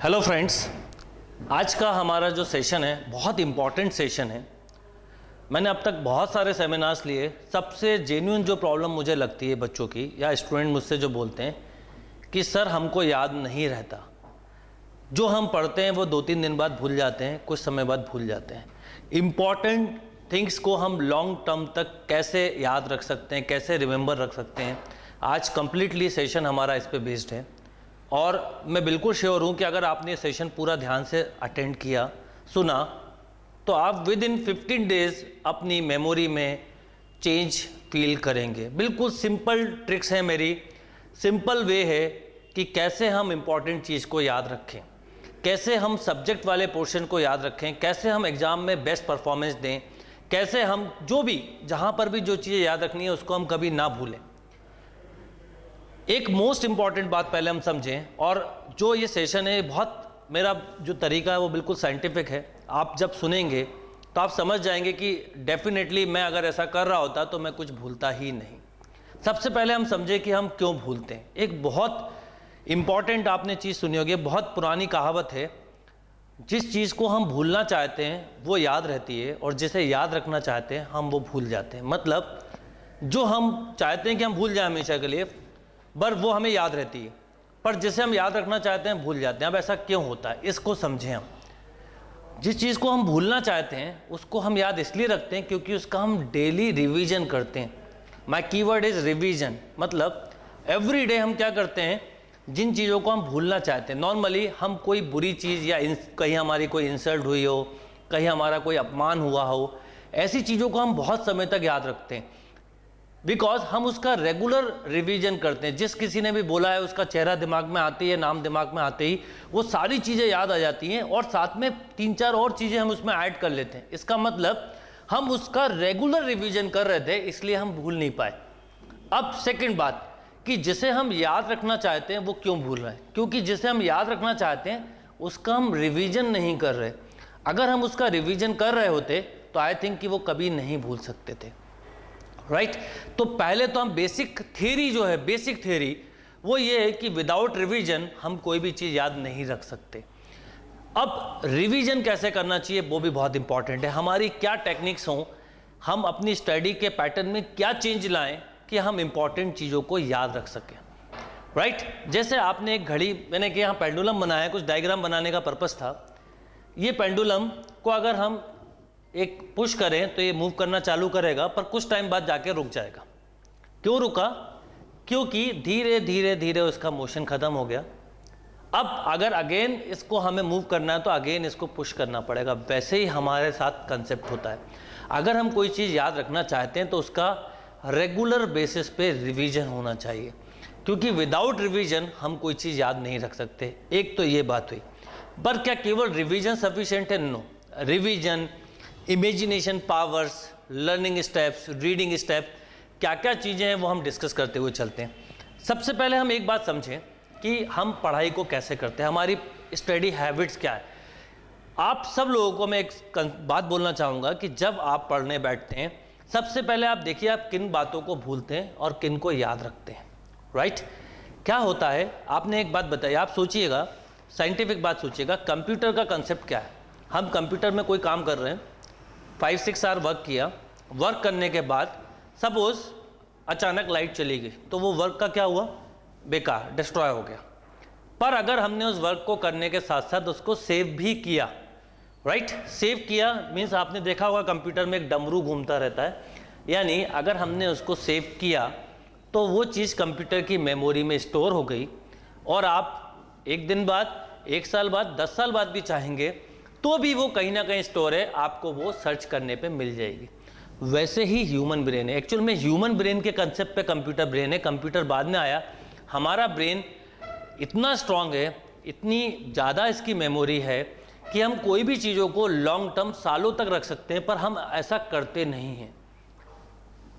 Hello friends, आज का हमारा जो सेशन है बहुत इम्पॉर्टेंट सेशन है। मैंने अब तक बहुत सारे सेमिनार्स लिए। सबसे जेन्युइन जो प्रॉब्लम मुझे लगती है बच्चों की या स्टूडेंट मुझसे जो बोलते हैं कि सर हमको याद नहीं रहता, जो हम पढ़ते हैं वो 2-3 दिन बाद भूल जाते हैं, कुछ समय बाद भूल जाते हैं। इम्पॉर्टेंट थिंग्स को हम लॉन्ग टर्म तक कैसे याद रख सकते हैं, कैसे रिमेंबर रख सकते हैं, आज कंप्लीटली सेशन हमारा इस पे बेस्ड है। और मैं बिल्कुल श्योर हूँ कि अगर आपने ये सेशन पूरा ध्यान से अटेंड किया, सुना, तो आप विद इन 15 डेज अपनी मेमोरी में चेंज फील करेंगे। बिल्कुल सिंपल ट्रिक्स हैं मेरी, सिंपल वे है कि कैसे हम इम्पॉर्टेंट चीज़ को याद रखें, कैसे हम सब्जेक्ट वाले पोर्शन को याद रखें, कैसे हम एग्ज़ाम में बेस्ट परफॉर्मेंस दें, कैसे हम जो भी जहाँ पर भी जो चीज़ें याद रखनी है उसको हम कभी ना भूलें। एक मोस्ट इम्पॉर्टेंट बात पहले हम समझें, और जो ये सेशन है बहुत, मेरा जो तरीका है वो बिल्कुल साइंटिफिक है। आप जब सुनेंगे तो आप समझ जाएंगे कि डेफिनेटली मैं अगर ऐसा कर रहा होता तो मैं कुछ भूलता ही नहीं। सबसे पहले हम समझें कि हम क्यों भूलते हैं। एक बहुत इम्पॉर्टेंट आपने चीज़ सुनी होगी, बहुत पुरानी कहावत है, जिस चीज़ को हम भूलना चाहते हैं वो याद रहती है, और जिसे याद रखना चाहते हैं हम वो भूल जाते हैं। मतलब जो हम चाहते हैं कि हम भूल जाएं हमेशा के लिए, पर वो हमें याद रहती है, पर जिसे हम याद रखना चाहते हैं भूल जाते हैं। अब ऐसा क्यों होता है, इसको समझें। हम जिस चीज़ को हम भूलना चाहते हैं उसको हम याद इसलिए रखते हैं क्योंकि उसका हम डेली रिवीजन करते हैं। My keyword is revision. मतलब एवरी डे हम क्या करते हैं, जिन चीज़ों को हम भूलना चाहते हैं। नॉर्मली हम कोई बुरी चीज़ या कहीं हमारी कोई इंसल्ट हुई हो, कहीं हमारा कोई अपमान हुआ हो, ऐसी चीज़ों को हम बहुत समय तक याद रखते हैं, बिकॉज हम उसका रेगुलर रिवीजन करते हैं। जिस किसी ने भी बोला है उसका चेहरा दिमाग में आते ही, नाम दिमाग में आते ही वो सारी चीज़ें याद आ जाती हैं, और साथ में 3-4 और चीज़ें हम उसमें ऐड कर लेते हैं। इसका मतलब हम उसका रेगुलर रिवीजन कर रहे थे, इसलिए हम भूल नहीं पाए। अब सेकंड बात कि जिसे हम याद रखना चाहते हैं वो क्यों भूल रहे हैं, क्योंकि जिसे हम याद रखना चाहते हैं उसका हम रिवीजन नहीं कर रहे। अगर हम उसका रिवीजन कर रहे होते तो आई थिंक कि वो कभी नहीं भूल सकते थे, राइट। तो पहले तो हम बेसिक थ्योरी जो है, बेसिक थ्योरी वो ये है कि विदाउट रिवीजन हम कोई भी चीज़ याद नहीं रख सकते। अब रिवीजन कैसे करना चाहिए वो भी बहुत इंपॉर्टेंट है। हमारी क्या टेक्निक्स हों, हम अपनी स्टडी के पैटर्न में क्या चेंज लाएं कि हम इंपॉर्टेंट चीज़ों को याद रख सकें, राइट। जैसे आपने एक घड़ी, मैंने कि यहाँ पेंडुलम बनाया, कुछ डायग्राम बनाने का पर्पस था। ये पेंडुलम को अगर हम एक पुश करें तो ये मूव करना चालू करेगा, पर कुछ टाइम बाद जाके रुक जाएगा। क्यों रुका? क्योंकि धीरे धीरे धीरे उसका मोशन खत्म हो गया। अब अगर अगेन इसको हमें मूव करना है तो अगेन इसको पुश करना पड़ेगा। वैसे ही हमारे साथ कंसेप्ट होता है। अगर हम कोई चीज़ याद रखना चाहते हैं तो उसका रेगुलर बेसिस पे रिवीजन होना चाहिए, क्योंकि विदाउट रिवीजन हम कोई चीज़ याद नहीं रख सकते। एक तो ये बात हुई। पर क्या केवल रिवीजन सफिशिएंट है? No. Revision, imagination powers, learning steps, reading step, क्या क्या चीज़ें हैं वो हम डिस्कस करते हुए चलते हैं। सबसे पहले हम एक बात समझें कि हम पढ़ाई को कैसे करते हैं, हमारी स्टडी हैबिट्स क्या है। आप सब लोगों को मैं एक बात बोलना चाहूँगा कि जब आप पढ़ने बैठते हैं सबसे पहले आप देखिए आप किन बातों को भूलते हैं और किन को याद रखते हैं, राइट। क्या होता है, आपने एक बात बताई, आप सोचिएगा, साइंटिफिक बात सोचिएगा, कंप्यूटर का कंसेप्ट क्या है। हम कंप्यूटर में कोई काम कर रहे हैं, 5-6 आवर वर्क किया, वर्क करने के बाद सपोज अचानक लाइट चली गई तो वो वर्क का क्या हुआ? बेकार, डिस्ट्रॉय हो गया। पर अगर हमने उस वर्क को करने के साथ साथ उसको सेव भी किया, राइट। सेव किया मीन्स आपने देखा होगा कंप्यूटर में एक डमरू घूमता रहता है, यानी अगर हमने उसको सेव किया तो वो चीज़ कंप्यूटर की मेमोरी में स्टोर हो गई, और आप 1 दिन बाद, 1 साल बाद, 10 साल बाद भी चाहेंगे तो भी वो कहीं ना कहीं स्टोर है, आपको वो सर्च करने पे मिल जाएगी। वैसे ही ह्यूमन ब्रेन है। एक्चुअल में ह्यूमन ब्रेन के कंसेप्ट पे कंप्यूटर ब्रेन है, कंप्यूटर बाद में आया। हमारा ब्रेन इतना स्ट्रांग है, इतनी ज़्यादा इसकी मेमोरी है कि हम कोई भी चीज़ों को लॉन्ग टर्म सालों तक रख सकते हैं, पर हम ऐसा करते नहीं हैं।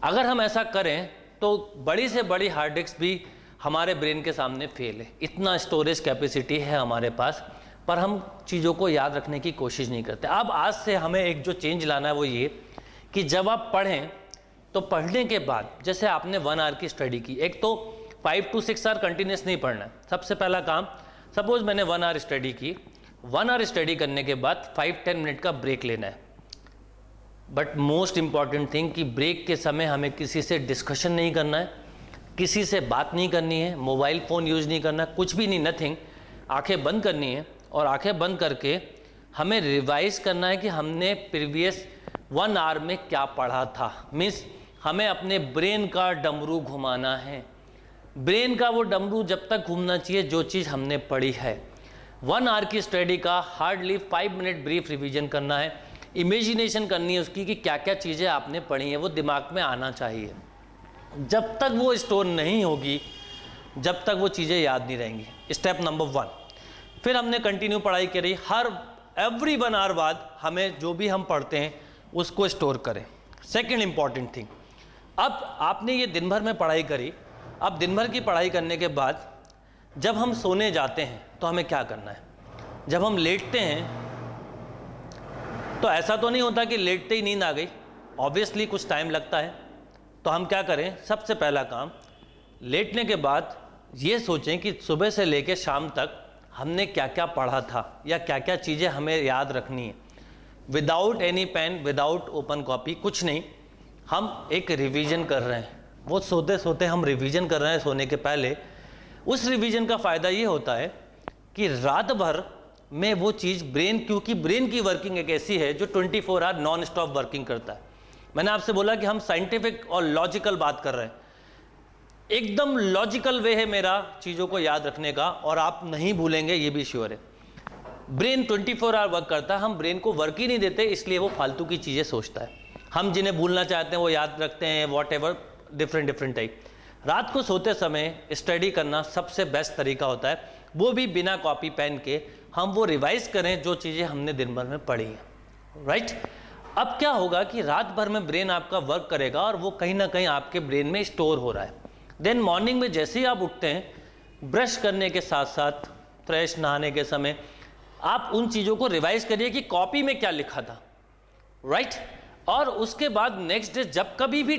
अगर हम ऐसा करें तो बड़ी से बड़ी हार्ड डिस्क भी हमारे ब्रेन के सामने फेल है। इतना स्टोरेज कैपेसिटी है हमारे पास, पर हम चीज़ों को याद रखने की कोशिश नहीं करते। अब आज से हमें एक जो चेंज लाना है वो ये कि जब आप पढ़ें तो पढ़ने के बाद, जैसे आपने 1 आवर की स्टडी की, एक तो 5 to 6 आवर कंटिन्यूस नहीं पढ़ना है। सबसे पहला काम, सपोज मैंने 1 आवर स्टडी की, 1 आवर स्टडी करने के बाद 5-10 मिनट का ब्रेक लेना है। बट मोस्ट इंपॉर्टेंट थिंग कि ब्रेक के समय हमें किसी से डिस्कशन नहीं करना है, किसी से बात नहीं करनी है, मोबाइल फ़ोन यूज़ नहीं करना, कुछ भी नहीं, नथिंग। आंखें बंद करनी है और आंखें बंद करके हमें रिवाइज करना है कि हमने प्रीवियस 1 आवर में क्या पढ़ा था। मीन्स हमें अपने ब्रेन का डमरू घुमाना है। ब्रेन का वो डमरू जब तक घूमना चाहिए जो चीज़ हमने पढ़ी है। 1 आवर की स्टडी का हार्डली 5 मिनट ब्रीफ रिवीजन करना है, इमेजिनेशन करनी है उसकी कि क्या क्या चीज़ें आपने पढ़ी हैं, वो दिमाग में आना चाहिए। जब तक वो स्टोर नहीं होगी, जब तक वो चीज़ें याद नहीं रहेंगी। स्टेप नंबर 1, फिर हमने कंटिन्यू पढ़ाई करी, एवरी 1 आवर बाद हमें जो भी हम पढ़ते हैं उसको स्टोर करें। सेकेंड इंपॉर्टेंट थिंग, अब आपने ये दिन भर में पढ़ाई करी, अब दिन भर की पढ़ाई करने के बाद जब हम सोने जाते हैं तो हमें क्या करना है। जब हम लेटते हैं तो ऐसा तो नहीं होता कि लेटते ही नींद आ गई, ऑब्वियसली कुछ टाइम लगता है। तो हम क्या करें, सबसे पहला काम, लेटने के बाद ये सोचें कि सुबह से लेकर शाम तक हमने क्या क्या पढ़ा था या क्या क्या चीज़ें हमें याद रखनी है। Without any pen, without open copy, कुछ नहीं, हम एक रिवीजन कर रहे हैं। वो सोते सोते हम रिवीजन कर रहे हैं सोने के पहले। उस रिवीजन का फ़ायदा ये होता है कि रात भर में वो चीज़ ब्रेन, क्योंकि ब्रेन की वर्किंग एक ऐसी है जो 24 आवर नॉन स्टॉप वर्किंग करता है। मैंने आपसे बोला कि हम साइंटिफिक और लॉजिकल बात कर रहे हैं, एकदम लॉजिकल वे है मेरा चीज़ों को याद रखने का, और आप नहीं भूलेंगे ये भी श्योर है। ब्रेन 24 आवर वर्क करता है, हम ब्रेन को वर्क ही नहीं देते, इसलिए वो फालतू की चीज़ें सोचता है। हम जिन्हें भूलना चाहते हैं वो याद रखते हैं, वॉट एवर, डिफरेंट टाइप। रात को सोते समय स्टडी करना सबसे बेस्ट तरीका होता है, वो भी बिना कॉपी पेन के हम वो रिवाइज करें जो चीज़ें हमने दिन भर में पढ़ी हैं। राइट, अब क्या होगा कि रात भर में ब्रेन आपका वर्क करेगा और वो कहीं ना कहीं आपके ब्रेन में स्टोर हो रहा है। देन मॉर्निंग में जैसे ही आप उठते हैं, ब्रश करने के साथ साथ फ्रेश नहाने के समय आप उन चीज़ों को रिवाइज करिए कि कॉपी में क्या लिखा था। राइट, और उसके बाद नेक्स्ट डे जब कभी भी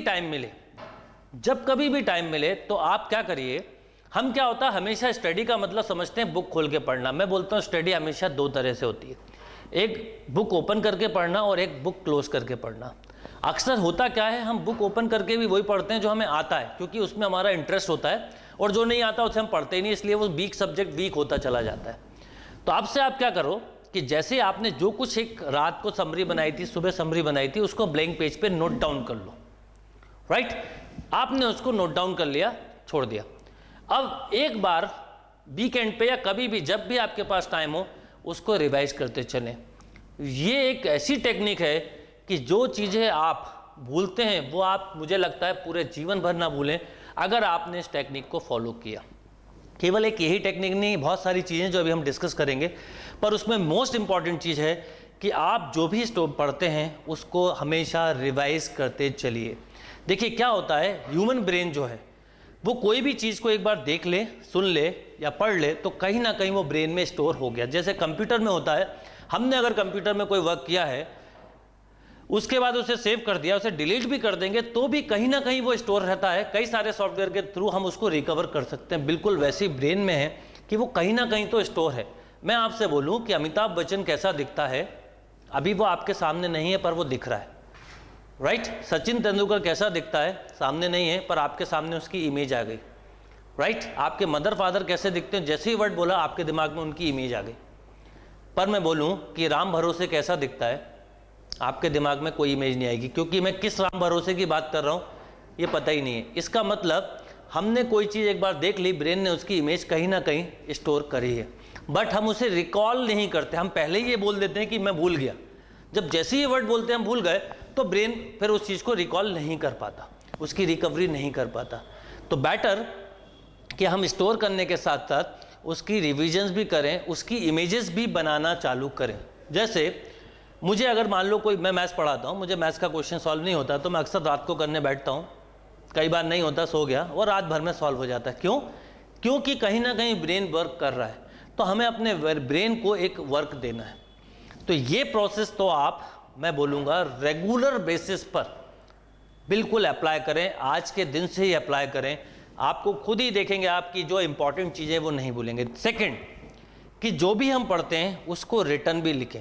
टाइम मिले तो आप क्या करिए। हम क्या होता है, हमेशा स्टडी का मतलब समझते हैं बुक खोल के पढ़ना। मैं बोलता हूँ स्टडी हमेशा 2 तरह से होती है, एक बुक ओपन करके पढ़ना और एक बुक क्लोज करके पढ़ना। अक्सर होता क्या है, हम बुक ओपन करके भी वही पढ़ते हैं जो हमें आता है, क्योंकि उसमें हमारा इंटरेस्ट होता है, और जो नहीं आता उसे हम पढ़ते ही नहीं, इसलिए वो वीक सब्जेक्ट वीक होता चला जाता है। तो अब से आप क्या करो कि जैसे आपने जो कुछ एक रात को समरी बनाई थी, सुबह समरी बनाई थी, उसको ब्लैंक पेज पे नोट डाउन कर लो। राइट, आपने उसको नोट डाउन कर लिया, छोड़ दिया। अब एक बार वीकेंड पे या कभी भी जब भी आपके पास टाइम हो उसको रिवाइज करते चलें। ये एक ऐसी टेक्निक है कि जो चीज़ें आप भूलते हैं वो आप, मुझे लगता है, पूरे जीवन भर ना भूलें अगर आपने इस टेक्निक को फॉलो किया। केवल एक यही टेक्निक नहीं, बहुत सारी चीज़ें जो अभी हम डिस्कस करेंगे, पर उसमें मोस्ट इंपॉर्टेंट चीज़ है कि आप जो भी पढ़ते हैं उसको हमेशा रिवाइज करते चलिए। देखिए क्या होता है, ह्यूमन ब्रेन जो है वो कोई भी चीज़ को एक बार देख ले, सुन ले या पढ़ ले तो कहीं ना कहीं वो ब्रेन में स्टोर हो गया। जैसे कंप्यूटर में होता है, हमने अगर कंप्यूटर में कोई वर्क किया है, उसके बाद उसे सेव कर दिया, उसे डिलीट भी कर देंगे तो भी कहीं ना कहीं वो स्टोर रहता है। कई सारे सॉफ्टवेयर के थ्रू हम उसको रिकवर कर सकते हैं। बिल्कुल वैसी ब्रेन में है कि वो कहीं ना कहीं तो स्टोर है। मैं आपसे बोलूँ कि अमिताभ बच्चन कैसा दिखता है, अभी वो आपके सामने नहीं है पर वो दिख रहा है। राइट, सचिन तेंदुलकर कैसा दिखता है, सामने नहीं है पर आपके सामने उसकी इमेज आ गई। राइट, आपके मदर फादर कैसे दिखते हैं, जैसे ही वर्ड बोला आपके दिमाग में उनकी इमेज आ गई। पर मैं बोलूं कि राम भरोसे कैसा दिखता है, आपके दिमाग में कोई इमेज नहीं आएगी, क्योंकि मैं किस राम भरोसे की बात कर रहा हूँ ये पता ही नहीं है। इसका मतलब हमने कोई चीज़ एक बार देख ली, ब्रेन ने उसकी इमेज कहीं ना कहीं स्टोर करी है, बट हम उसे रिकॉल नहीं करते। हम पहले ही ये बोल देते हैं कि मैं भूल गया। जब जैसे ही वर्ड बोलते हैं हम भूल गए तो ब्रेन फिर उस चीज़ को रिकॉल नहीं कर पाता, उसकी रिकवरी नहीं कर पाता। तो बेटर कि हम स्टोर करने के साथ साथ उसकी रिविजन्स भी करें, उसकी इमेजेस भी बनाना चालू करें। जैसे मुझे अगर मान लो कोई, मैं मैथ्स पढ़ाता हूँ, मुझे मैथ्स का क्वेश्चन सॉल्व नहीं होता तो मैं अक्सर रात को करने बैठता हूँ। कई बार नहीं होता, सो गया, और रात भर में सॉल्व हो जाता है। क्यों? क्योंकि कहीं ना कहीं ब्रेन वर्क कर रहा है, तो हमें अपने ब्रेन को एक वर्क देना है। तो ये प्रोसेस तो आप, मैं बोलूँगा, रेगुलर बेसिस पर बिल्कुल अप्लाई करें, आज के दिन से ही अप्लाई करें। आपको खुद ही देखेंगे आपकी जो इंपॉर्टेंट चीज़ें वो नहीं भूलेंगे। सेकंड, कि जो भी हम पढ़ते हैं उसको रिटर्न भी लिखें,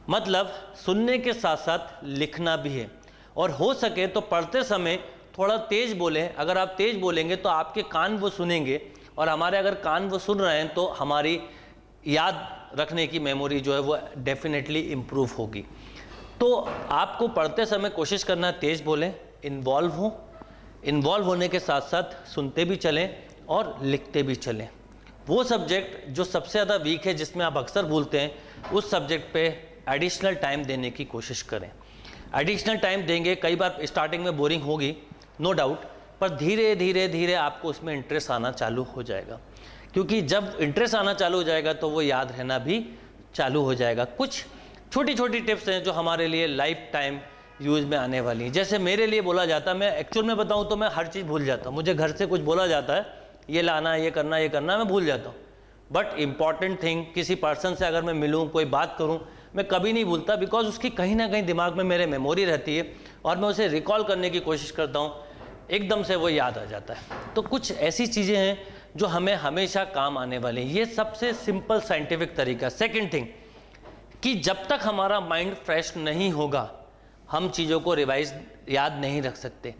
मतलब सुनने के साथ साथ लिखना भी है। और हो सके तो पढ़ते समय थोड़ा तेज बोलें। अगर आप तेज बोलेंगे तो आपके कान वो सुनेंगे, और हमारे अगर कान वो सुन रहे हैं तो हमारी याद रखने की मेमोरी जो है वो डेफिनेटली इम्प्रूव होगी। तो आपको पढ़ते समय कोशिश करना तेज बोलें, इन्वॉल्व होने के साथ साथ सुनते भी चलें और लिखते भी चलें। वो सब्जेक्ट जो सबसे ज़्यादा वीक है, जिसमें आप अक्सर भूलते हैं, उस सब्जेक्ट पे एडिशनल टाइम देने की कोशिश करें। एडिशनल टाइम देंगे, कई बार स्टार्टिंग में बोरिंग होगी नो डाउट, पर धीरे धीरे धीरे आपको उसमें इंटरेस्ट आना चालू हो जाएगा, क्योंकि जब इंटरेस्ट आना चालू हो जाएगा तो वो याद रहना भी चालू हो जाएगा। कुछ छोटी छोटी टिप्स हैं जो हमारे लिए लाइफ टाइम यूज़ में आने वाली हैं। जैसे मेरे लिए बोला जाता है, मैं एक्चुअल में बताऊँ तो मैं हर चीज़ भूल जाता हूँ। मुझे घर से कुछ बोला जाता है, ये लाना, ये करना, मैं भूल जाता हूँ। बट इम्पॉर्टेंट थिंग, किसी पर्सन से अगर मैं मिलूँ, कोई बात करूँ, मैं कभी नहीं भूलता, बिकॉज उसकी कहीं ना कहीं दिमाग में मेरे मेमोरी रहती है और मैं उसे रिकॉल करने की कोशिश करता हूँ, एकदम से वो याद आ जाता है। तो कुछ ऐसी चीज़ें हैं जो हमें हमेशा काम आने वाली हैं। ये सबसे सिंपल साइंटिफिक तरीका। सेकेंड थिंग, कि जब तक हमारा माइंड फ्रेश नहीं होगा हम चीज़ों को रिवाइज याद नहीं रख सकते।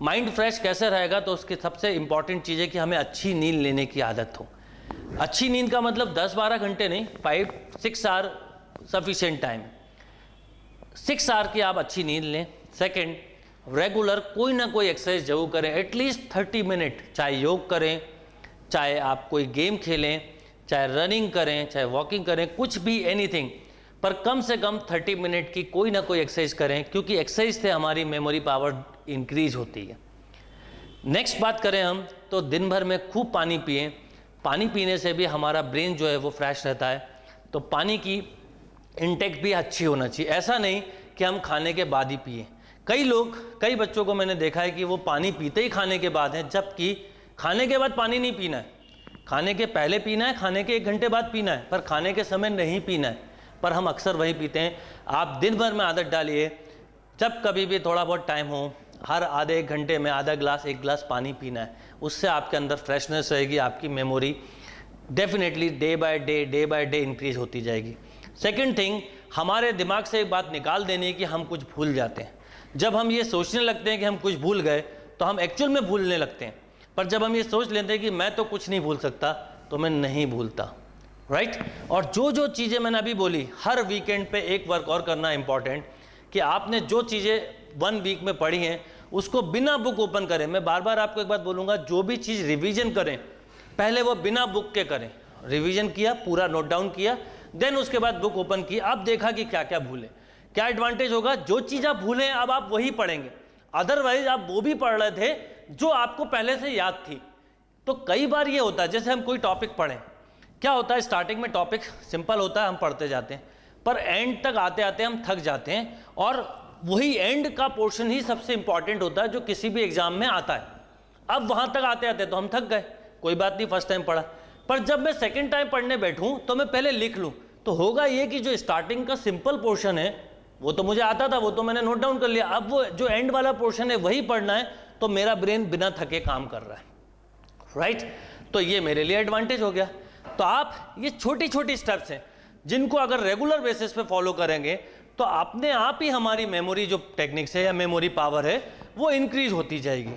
माइंड फ्रेश कैसे रहेगा, तो उसकी सबसे इंपॉर्टेंट चीज़ है कि हमें अच्छी नींद लेने की आदत हो। अच्छी नींद का मतलब 10-12 घंटे नहीं, 5-6 आवर सफिशिएंट टाइम, 6 आवर की आप अच्छी नींद लें। सेकेंड, रेगुलर कोई ना कोई एक्सरसाइज जरूर करें, एटलीस्ट 30 मिनट, चाहे योग करें, चाहे आप कोई गेम खेलें, चाहे रनिंग करें, चाहे वॉकिंग करें, कुछ भी, एनीथिंग, पर कम से कम 30 मिनट की कोई ना कोई एक्सरसाइज करें, क्योंकि एक्सरसाइज से हमारी मेमोरी पावर इंक्रीज होती है। नेक्स्ट बात करें हम, तो दिन भर में खूब पानी पिएं। पानी पीने से भी हमारा ब्रेन जो है वो फ्रेश रहता है। तो पानी की इनटेक भी अच्छी होना चाहिए, ऐसा नहीं कि हम खाने के बाद ही पिएं। कई बच्चों को मैंने देखा है कि वो पानी पीते ही खाने के बाद हैं, जबकि खाने के बाद पानी नहीं पीना है, खाने के पहले पीना है, खाने के 1 घंटे बाद पीना है, पर खाने के समय नहीं पीना है, पर हम अक्सर वही पीते हैं। आप दिन भर में आदत डालिए, जब कभी भी थोड़ा बहुत टाइम हो, हर आधे 1 घंटे में आधा गिलास 1 गिलास पानी पीना है। उससे आपके अंदर फ्रेशनेस रहेगी, आपकी memory definitely day by day increase होती जाएगी। सेकेंड थिंग, हमारे दिमाग से एक बात निकाल देनी है कि हम कुछ भूल जाते हैं। जब हम ये सोचने लगते हैं कि हम कुछ भूल गए तो हम एक्चुअल में भूलने लगते हैं, पर जब हम ये सोच लेते हैं कि मैं तो कुछ नहीं भूल सकता, तो मैं नहीं भूलता, राइट। और जो चीज़ें मैंने अभी बोली, हर वीकेंड पे एक वर्क और करना इंपॉर्टेंट, कि आपने जो चीज़ें 1 वीक में पढ़ी हैं उसको बिना बुक ओपन करें। मैं बार बार आपको एक बात बोलूँगा, जो भी चीज़ रिवीजन करें पहले वो बिना बुक के करें। रिवीजन किया, पूरा नोट डाउन किया, देन उसके बाद बुक ओपन की, अब देखा कि क्या क्या भूले। क्या एडवांटेज होगा, जो चीज़ आप भूलें अब आप वही पढ़ेंगे, अदरवाइज आप वो भी पढ़ रहे थे जो आपको पहले से याद थी। तो कई बार ये होता है, जैसे हम कोई टॉपिक पढ़ें, क्या होता है, स्टार्टिंग में टॉपिक सिंपल होता है, हम पढ़ते जाते हैं, पर एंड तक आते आते हम थक जाते हैं, और वही एंड का पोर्शन ही सबसे इंपॉर्टेंट होता है जो किसी भी एग्जाम में आता है। अब वहां तक आते आते तो हम थक गए, कोई बात नहीं, फर्स्ट टाइम पढ़ा, पर जब मैं सेकंड टाइम पढ़ने बैठूं तो मैं पहले लिख लूं, तो होगा ये कि जो स्टार्टिंग का सिंपल पोर्शन है वो तो मुझे आता था, वो तो मैंने नोट डाउन कर लिया, अब वो जो एंड वाला पोर्शन है वही पढ़ना है, तो मेरा ब्रेन बिना थके काम कर रहा है, राइट। तो ये मेरे लिए एडवांटेज हो गया। तो आप ये छोटी छोटी स्टेप्स हैं जिनको अगर रेगुलर बेसिस पे फॉलो करेंगे तो अपने आप ही हमारी मेमोरी जो टेक्निक्स है या मेमोरी पावर है वो इंक्रीज होती जाएगी।